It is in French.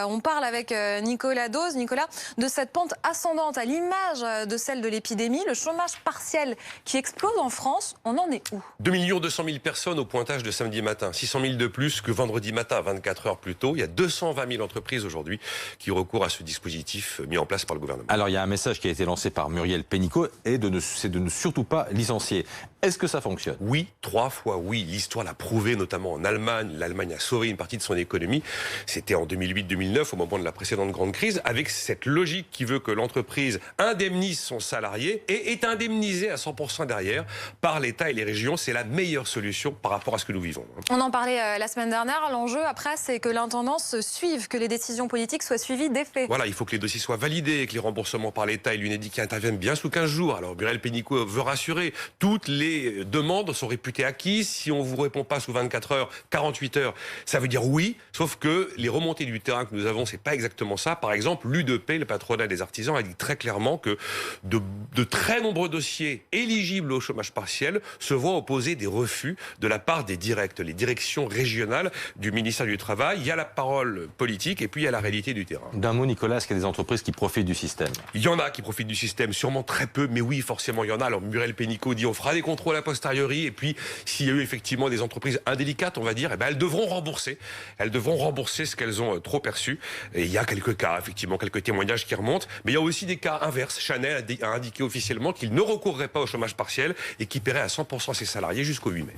On parle avec Nicolas Dose, de cette pente ascendante à l'image de celle de l'épidémie. Le chômage partiel qui explose en France, on en est où? 2 200 000 personnes au pointage de samedi matin, 600 000 de plus que vendredi matin, 24 heures plus tôt. Il y a 220 000 entreprises aujourd'hui qui recourent à ce dispositif mis en place par le gouvernement. Alors il y a un message qui a été lancé par Muriel Pénicaud et c'est de ne surtout pas licencier. Est-ce que ça fonctionne? Oui, 3 fois oui. L'histoire l'a prouvé, notamment en Allemagne. L'Allemagne a sauvé une partie de son économie. C'était en 2008-2009, au moment de la précédente grande crise, avec cette logique qui veut que l'entreprise indemnise son salarié et est indemnisée à 100% derrière par l'État et les régions. C'est la meilleure solution par rapport à ce que nous vivons. On en parlait la semaine dernière. L'enjeu, après, c'est que l'intendance se suive, que les décisions politiques soient suivies d'effet. Voilà, il faut que les dossiers soient validés, que les remboursements par l'État et l'UNEDIC interviennent bien sous 15 jours. Alors, Muriel Pénicaud veut rassurer. Toutes les demandes sont réputées acquises. Si on ne vous répond pas sous 24 heures, 48 heures, ça veut dire oui. Sauf que les remontées du terrain que nous avons, c'est pas exactement ça. Par exemple, l'UDP, le patronat des artisans, a dit très clairement que de très nombreux dossiers éligibles au chômage partiel se voient opposer des refus de la part des directs, les directions régionales du ministère du Travail. Il y a la parole politique et puis il y a la réalité du terrain. D'un mot, Nicolas, est-ce qu'il y a des entreprises qui profitent du système? Il y en a qui profitent du système, sûrement très peu, mais oui, forcément, il y en a. Alors, Muriel Pénicaud dit on fera des contrôles a posteriori, et puis s'il y a eu effectivement des entreprises indélicates, on va dire, eh ben, elles devront rembourser. Elles devront rembourser ce qu'elles ont trop perçu. Et il y a quelques cas, effectivement, quelques témoignages qui remontent, mais il y a aussi des cas inverses. Chanel a indiqué officiellement qu'il ne recourrait pas au chômage partiel et qu'il paierait à 100% ses salariés jusqu'au 8 mai.